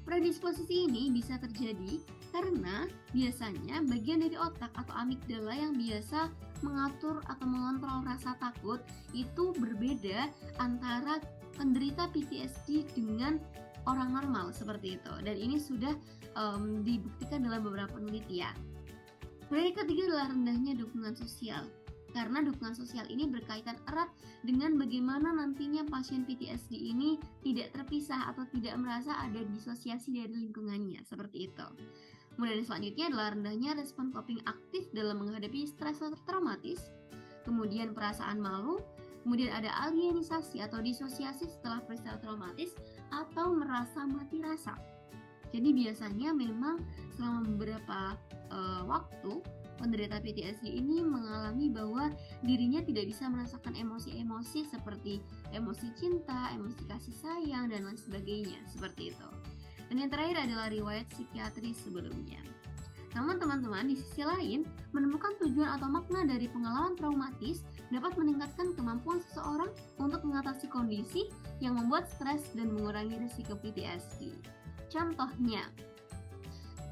Speaker 1: Predisposisi ini bisa terjadi karena biasanya bagian dari otak atau amigdala yang biasa mengatur atau mengontrol rasa takut itu berbeda antara penderita PTSD dengan orang normal seperti itu. Dan ini sudah dibuktikan dalam beberapa penelitian. Kemudian yang ketiga adalah rendahnya dukungan sosial. Karena dukungan sosial ini berkaitan erat dengan bagaimana nantinya pasien PTSD ini tidak terpisah atau tidak merasa ada disosiasi dari lingkungannya, seperti itu. Kemudian selanjutnya adalah rendahnya respon coping aktif dalam menghadapi stres traumatis, kemudian perasaan malu, kemudian ada alienisasi atau disosiasi setelah peristiwa traumatis, atau merasa mati rasa. Jadi biasanya memang selama beberapa waktu penderita PTSD ini mengalami bahwa dirinya tidak bisa merasakan emosi-emosi seperti emosi cinta, emosi kasih sayang, dan lain sebagainya, seperti itu. Dan yang terakhir adalah riwayat psikiatri sebelumnya. Namun teman-teman, di sisi lain, menemukan tujuan atau makna dari pengalaman traumatis dapat meningkatkan kemampuan seseorang untuk mengatasi kondisi yang membuat stres dan mengurangi risiko PTSD. Contohnya,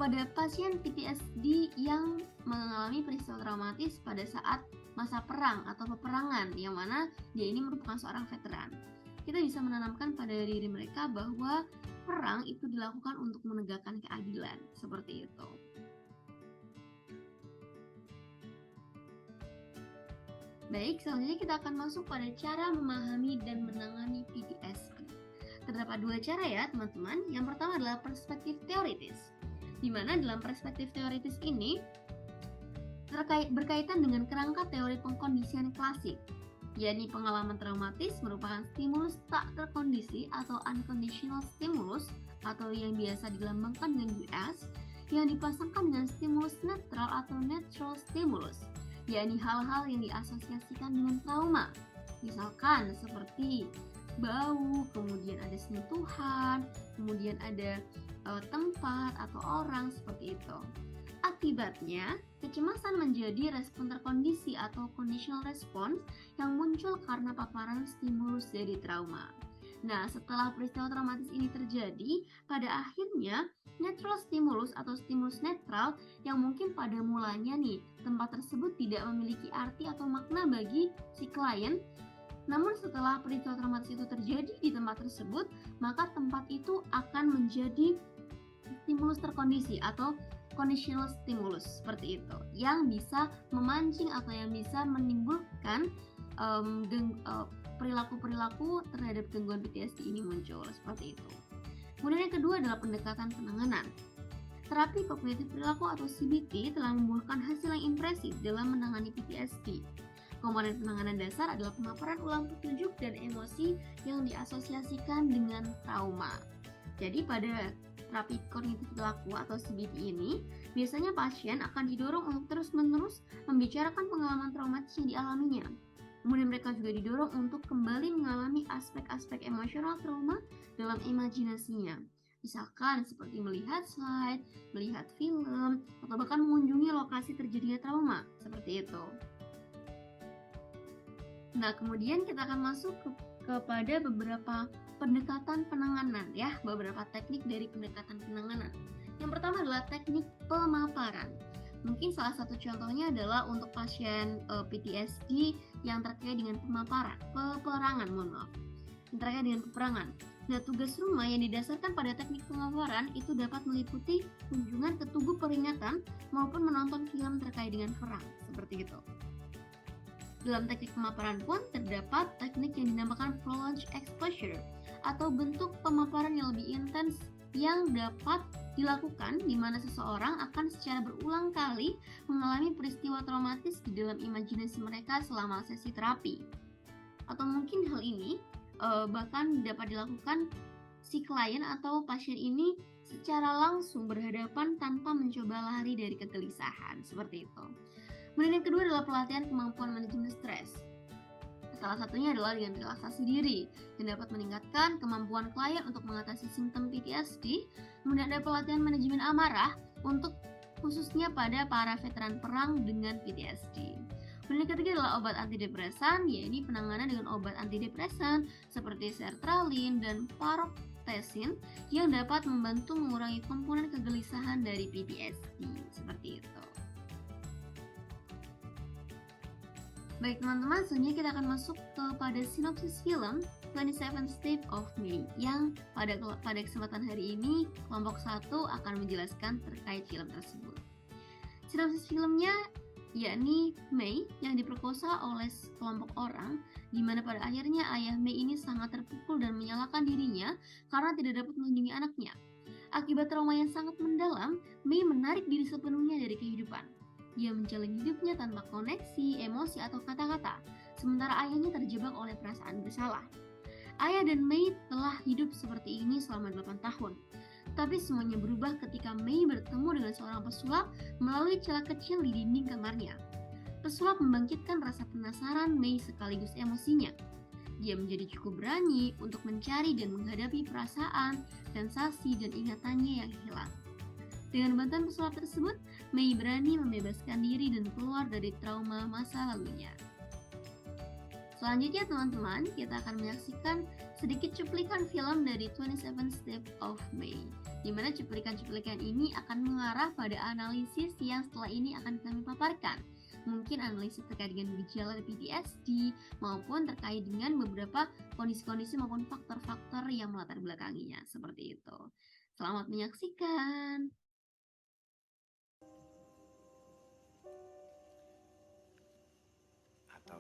Speaker 1: pada pasien PTSD yang mengalami peristiwa traumatis pada saat masa perang atau peperangan, yang mana dia ini merupakan seorang veteran, kita bisa menanamkan pada diri mereka bahwa perang itu dilakukan untuk menegakkan keadilan, seperti itu. Baik, selanjutnya kita akan masuk pada cara memahami dan menangani PTSD. Terdapat 2 cara ya teman-teman. Yang pertama adalah perspektif teoritis, di mana dalam perspektif teoritis ini berkaitan dengan kerangka teori pengkondisian klasik, yakni pengalaman traumatis merupakan stimulus tak terkondisi atau unconditional stimulus, atau yang biasa dilambangkan dengan US, yang dipasangkan dengan stimulus netral atau neutral stimulus, yakni hal-hal yang diasosiasikan dengan trauma, misalkan seperti bau, kemudian ada sentuhan, kemudian ada tempat atau orang, seperti itu. Akibatnya, kecemasan menjadi respon terkondisi atau conditional response yang muncul karena paparan stimulus dari trauma. Nah, setelah peristiwa traumatis ini terjadi, pada akhirnya neutral stimulus atau stimulus netral yang mungkin pada mulanya nih tempat tersebut tidak memiliki arti atau makna bagi si klien. Namun setelah peristiwa traumatis itu terjadi di tempat tersebut, maka tempat itu akan menjadi stimulus terkondisi atau conditional stimulus, seperti itu, yang bisa memancing atau yang bisa menimbulkan perilaku-perilaku terhadap gangguan PTSD ini muncul, seperti itu. Kemudian yang kedua adalah pendekatan penanganan. Terapi kognitif perilaku atau CBT telah membuahkan hasil yang impresif dalam menangani PTSD. Komponen penanganan dasar adalah pemaparan ulang petunjuk dan emosi yang diasosiasikan dengan trauma. Jadi pada terapi kognitif perilaku atau CBT ini, biasanya pasien akan didorong untuk terus-menerus membicarakan pengalaman traumatis yang dialaminya. Kemudian mereka juga didorong untuk kembali mengalami aspek-aspek emosional trauma dalam imajinasinya. Misalkan seperti melihat slide, melihat film, atau bahkan mengunjungi lokasi terjadinya trauma, seperti itu. Nah, kemudian kita akan masuk kepada beberapa pendekatan penanganan ya, beberapa teknik dari pendekatan penanganan. Yang pertama adalah teknik pemaparan. Mungkin salah satu contohnya adalah untuk pasien PTSD yang terkait dengan peperangan. Nah, tugas rumah yang didasarkan pada teknik pemaparan itu dapat meliputi kunjungan ke tugu peringatan maupun menonton film terkait dengan perang, seperti itu. Dalam teknik pemaparan pun terdapat teknik yang dinamakan prolonged exposure atau bentuk pemaparan yang lebih intens yang dapat dilakukan di mana seseorang akan secara berulang kali mengalami peristiwa traumatis di dalam imajinasi mereka selama sesi terapi. Atau mungkin hal ini bahkan dapat dilakukan si klien atau pasien ini secara langsung berhadapan tanpa mencoba lari dari kegelisahan, seperti itu. Kemudian yang kedua adalah pelatihan kemampuan manajemen stres. Salah satunya adalah dengan relaksasi diri yang dapat meningkatkan kemampuan klien untuk mengatasi simptom PTSD. Kemudian ada pelatihan manajemen amarah untuk khususnya pada para veteran perang dengan PTSD. Kemudian yang ketiga adalah obat antidepresan, yaitu penanganan dengan obat antidepresan seperti sertralin dan paroxetine yang dapat membantu mengurangi komponen kegelisahan dari PTSD, seperti itu. Baik teman-teman, selanjutnya kita akan masuk kepada sinopsis film 27 Steps of May yang pada kesempatan hari ini kelompok 1 akan menjelaskan terkait film tersebut. Sinopsis filmnya yakni May yang diperkosa oleh sekelompok orang, di mana pada akhirnya ayah May ini sangat terpukul dan menyalahkan dirinya karena tidak dapat melindungi anaknya. Akibat trauma yang sangat mendalam, May menarik diri sepenuhnya dari kehidupan. Dia menjalani hidupnya tanpa koneksi, emosi, atau kata-kata, sementara ayahnya terjebak oleh perasaan bersalah. Ayah dan May telah hidup seperti ini selama 8 tahun. Tapi semuanya berubah ketika May bertemu dengan seorang pesulap melalui celah kecil di dinding kamarnya. Pesulap membangkitkan rasa penasaran May sekaligus emosinya. Dia menjadi cukup berani untuk mencari dan menghadapi perasaan, sensasi, dan ingatannya yang hilang. Dengan bantuan pesulap tersebut, May berani membebaskan diri dan keluar dari trauma masa lalunya. Selanjutnya teman-teman, kita akan menyaksikan sedikit cuplikan film dari 27 Steps of May, di mana cuplikan-cuplikan ini akan mengarah pada analisis yang setelah ini akan kami paparkan. Mungkin analisis terkait dengan gejala PTSD maupun terkait dengan beberapa kondisi-kondisi maupun faktor-faktor yang melatar belakanginya, seperti itu. Selamat menyaksikan.
Speaker 4: Atau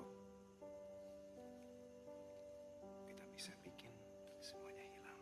Speaker 4: kita bisa bikin semuanya hilang.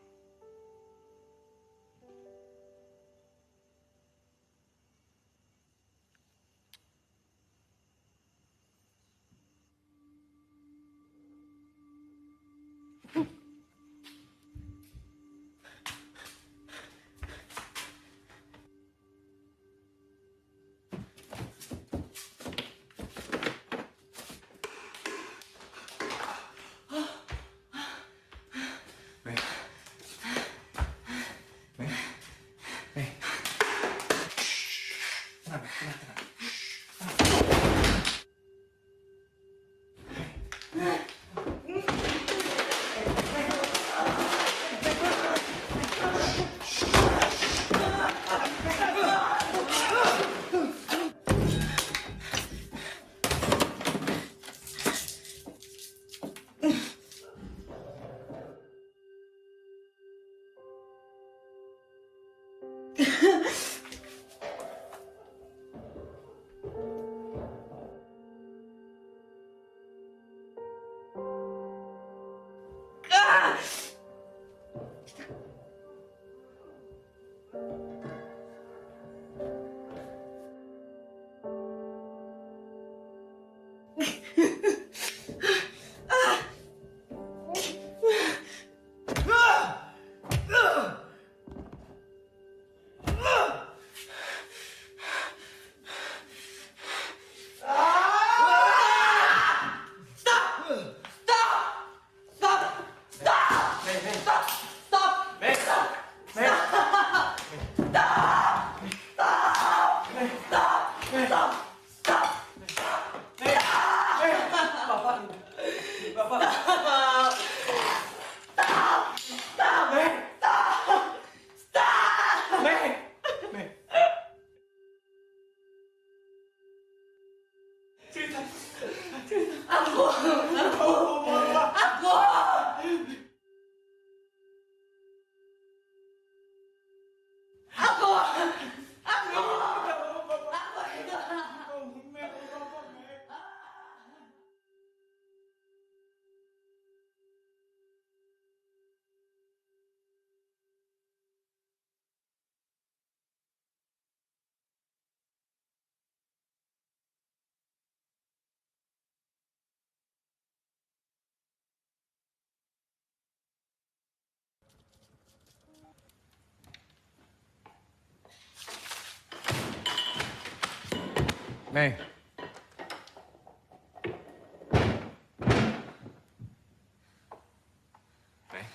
Speaker 4: Mei. Mei.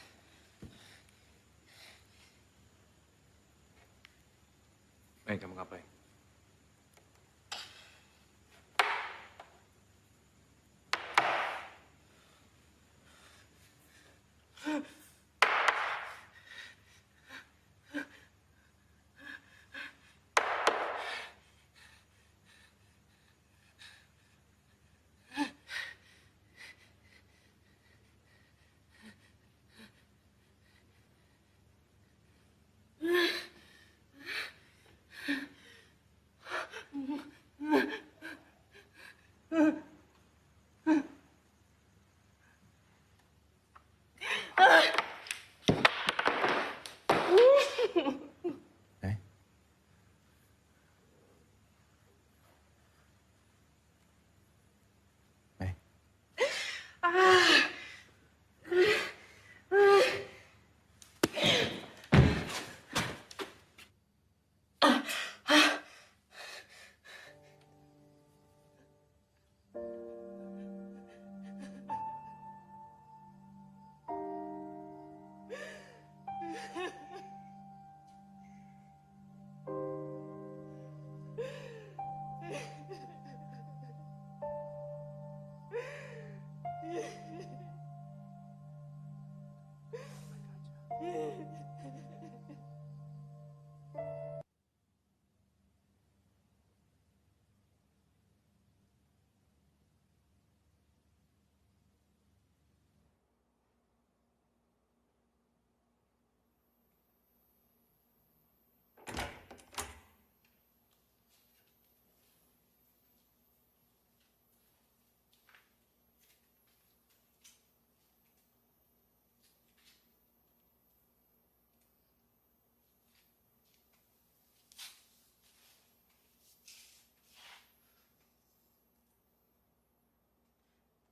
Speaker 4: Mei, kamu ngapain? Mei. Mei.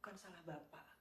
Speaker 5: Bukan salah Bapak.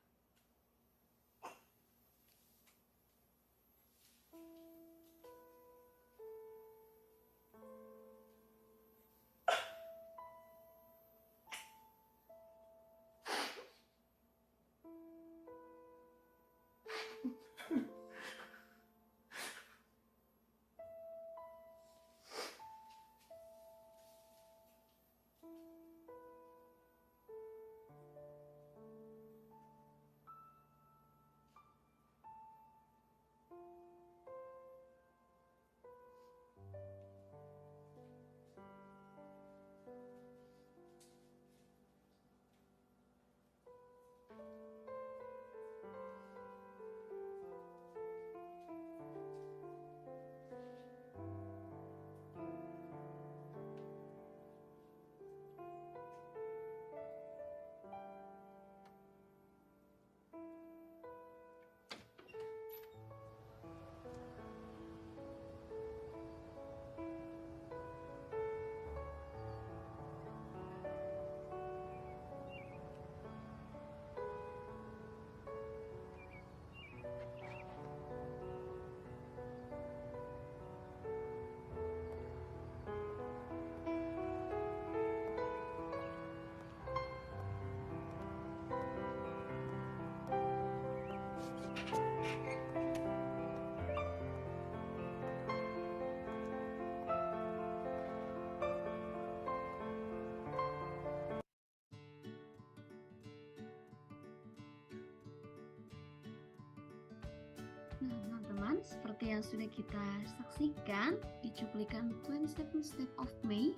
Speaker 1: teman-teman, seperti yang sudah kita saksikan di cuplikan 27 Steps of May,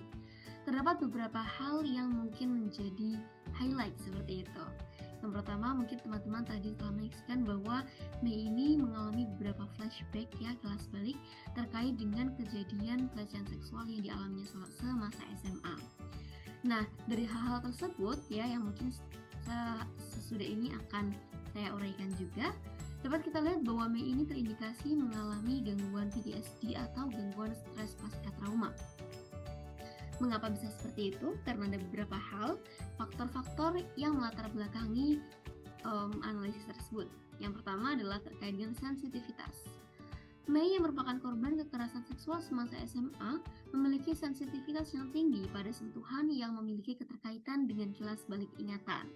Speaker 1: terdapat beberapa hal yang mungkin menjadi highlight seperti itu. Yang pertama, mungkin teman-teman tadi telah menyaksikan bahwa Mei ini mengalami beberapa flashback ya, kelas balik terkait dengan kejadian pelecehan seksual yang dialaminya semasa SMA. Nah, dari hal-hal tersebut ya, yang mungkin sesudah ini akan saya uraikan juga, dapat kita lihat bahwa Mei ini terindikasi mengalami gangguan PTSD atau gangguan stres pasca trauma. Mengapa bisa seperti itu? Karena ada beberapa hal, faktor-faktor yang melatar belakangi analisis tersebut. Yang pertama adalah terkait dengan sensitivitas. Mei yang merupakan korban kekerasan seksual semasa SMA memiliki sensitivitas yang tinggi pada sentuhan yang memiliki keterkaitan dengan kilas balik ingatan.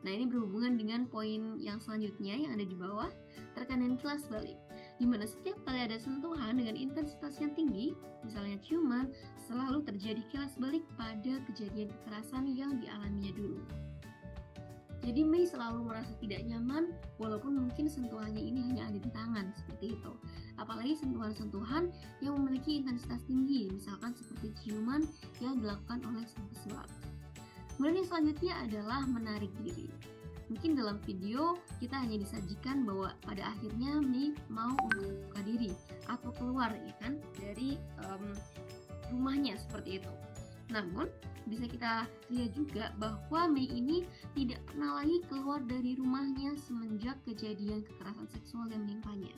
Speaker 1: Nah, ini berhubungan dengan poin yang selanjutnya yang ada di bawah, terkait dengan kilas balik, di mana setiap kali ada sentuhan dengan intensitas yang tinggi, misalnya ciuman, selalu terjadi kilas balik pada kejadian kekerasan yang dialaminya dulu. Jadi Mei selalu merasa tidak nyaman walaupun mungkin sentuhannya ini hanya ada di tangan, seperti itu. Apalagi sentuhan-sentuhan yang memiliki intensitas tinggi, misalkan seperti ciuman yang dilakukan oleh sang pesulap. Kemudian yang selanjutnya adalah menarik diri. Mungkin dalam video kita hanya disajikan bahwa pada akhirnya Mei mau untuk buka diri atau keluar ya kan dari rumahnya seperti itu. Namun bisa kita lihat juga bahwa Mei ini tidak pernah lagi keluar dari rumahnya semenjak kejadian kekerasan seksual yang menimpanya.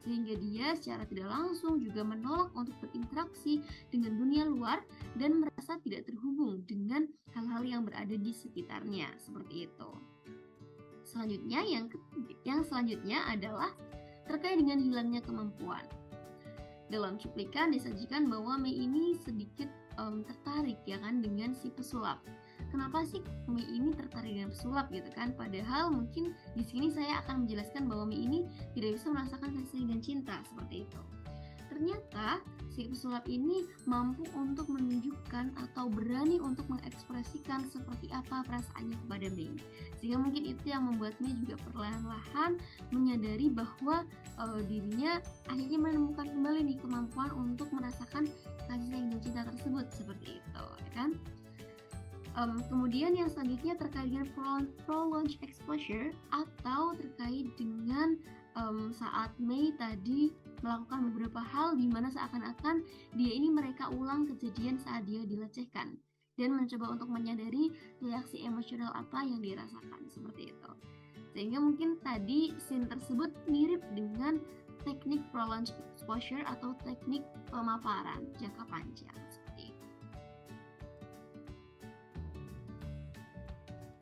Speaker 1: Sehingga dia secara tidak langsung juga menolak untuk berinteraksi dengan dunia luar dan merasa tidak terhubung dengan hal-hal yang berada di sekitarnya, seperti itu. Selanjutnya, yang selanjutnya adalah terkait dengan hilangnya kemampuan. Dalam cuplikan disajikan bahwa Mei ini sedikit tertarik ya kan dengan si pesulap. Kenapa sih Mei ini tertarik dengan pesulap gitu kan? Padahal mungkin di sini saya akan menjelaskan bahwa Mei ini tidak bisa merasakan kasih dan cinta seperti itu. Ternyata si pesulap ini mampu untuk menunjukkan atau berani untuk mengekspresikan seperti apa perasaannya kepada Mei. Sehingga mungkin itu yang membuat Mei juga perlahan-lahan menyadari bahwa dirinya akhirnya menemukan kembali nih kemampuan untuk merasakan kasih sayang dan cinta tersebut seperti itu, ya kan? Kemudian yang selanjutnya terkait dengan prolonged exposure atau terkait dengan saat Mei tadi melakukan beberapa hal di mana seakan-akan dia ini mereka ulang kejadian saat dia dilecehkan dan mencoba untuk menyadari reaksi emosional apa yang dirasakan seperti itu. Sehingga mungkin tadi scene tersebut mirip dengan teknik prolonged exposure atau teknik pemaparan jangka panjang.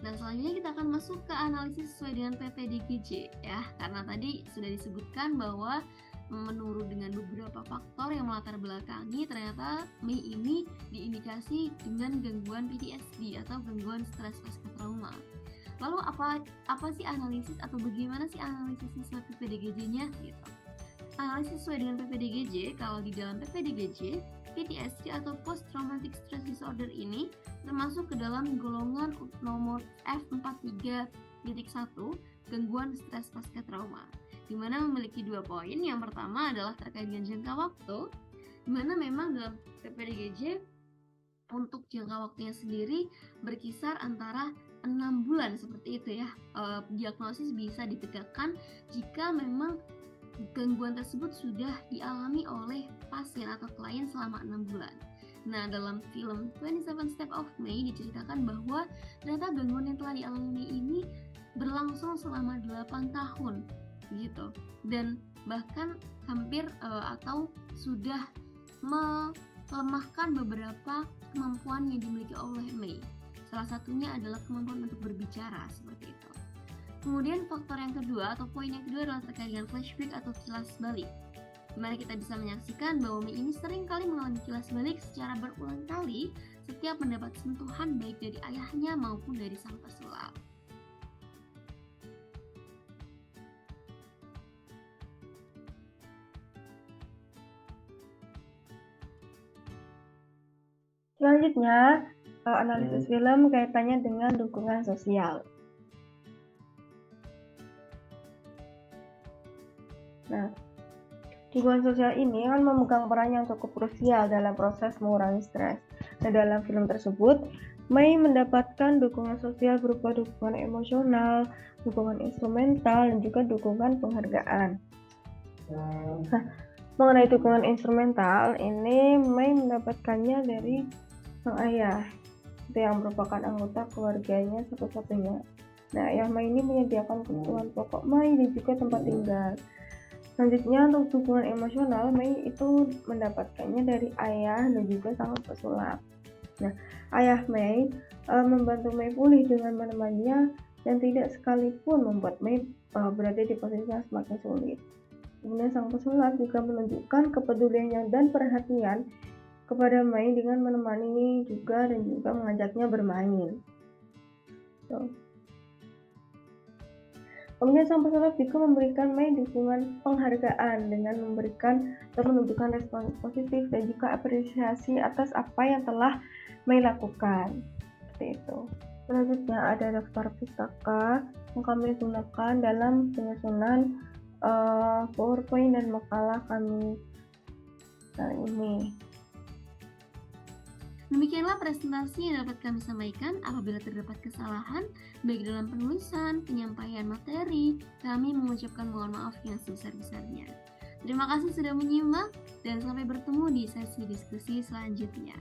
Speaker 1: Dan selanjutnya kita akan masuk ke analisis sesuai dengan PPDGJ ya, karena tadi sudah disebutkan bahwa menurut dengan beberapa faktor yang melatar belakangi ternyata Mei ini diindikasi dengan gangguan PTSD atau gangguan stres pasca trauma. Lalu apa sih analisis atau bagaimana sih analisis sesuai PPDGJ-nya gitu? Analisis sesuai dengan PPDGJ, kalau di dalam PPDGJ, PTSD atau Post Traumatic Stress Disorder ini termasuk ke dalam golongan nomor F43.1, gangguan stres pasca trauma, di mana memiliki 2 poin. Yang pertama adalah terkait dengan jangka waktu, di mana memang dalam PPDGJ untuk jangka waktunya sendiri berkisar antara 6 bulan seperti itu ya. Diagnosis bisa ditegakkan jika memang gangguan tersebut sudah dialami oleh pasien atau klien selama 6 bulan. Nah, dalam film 27 Steps of May diceritakan bahwa ternyata gangguan yang telah dialami Mei ini berlangsung selama 8 tahun gitu. Dan bahkan hampir atau sudah melemahkan beberapa kemampuan yang dimiliki oleh Mei. Salah satunya adalah kemampuan untuk berbicara seperti itu. Kemudian faktor yang kedua atau poin yang kedua adalah terkait dengan flashback atau kilas balik, di mana kita bisa menyaksikan bahwa Mei ini sering kali mengalami kilas balik secara berulang kali setiap mendapat sentuhan baik dari ayahnya maupun dari sang pesulap.
Speaker 3: Selanjutnya, analisis film kaitannya dengan dukungan sosial. Nah, Dukungan sosial ini akan memegang peran yang cukup krusial dalam proses mengurangi stres. Nah, dalam film tersebut, Mei mendapatkan dukungan sosial berupa dukungan emosional, dukungan instrumental, dan juga dukungan penghargaan. Nah, mengenai dukungan instrumental, ini Mei mendapatkannya dari sang ayah, itu yang merupakan anggota keluarganya satu-satunya. Nah, ayah Mei ini menyediakan kebutuhan pokok Mei dan juga tempat tinggal. Selanjutnya, untuk dukungan emosional, Mei itu mendapatkannya dari ayah dan juga sang pesulap. Nah, ayah Mei membantu Mei pulih dengan menemaninya dan tidak sekalipun membuat Mei berada di posisi yang semakin sulit. Kemudian sang pesulap juga menunjukkan kepeduliannya dan perhatian kepada Mei dengan menemani juga dan juga mengajaknya bermain. Kemudian sang pesulap juga memberikan Mei dukungan penghargaan dengan memberikan atau menunjukkan respon positif dan juga apresiasi atas apa yang telah Mei lakukan. Seperti itu. Selanjutnya ada daftar pustaka yang kami gunakan dalam penyusunan PowerPoint dan makalah kami kali ini.
Speaker 1: Demikianlah presentasi yang dapat kami sampaikan. Apabila terdapat kesalahan, baik dalam penulisan, penyampaian materi, kami mengucapkan mohon maaf yang sebesar-besarnya. Terima kasih sudah menyimak, dan sampai bertemu di sesi diskusi selanjutnya.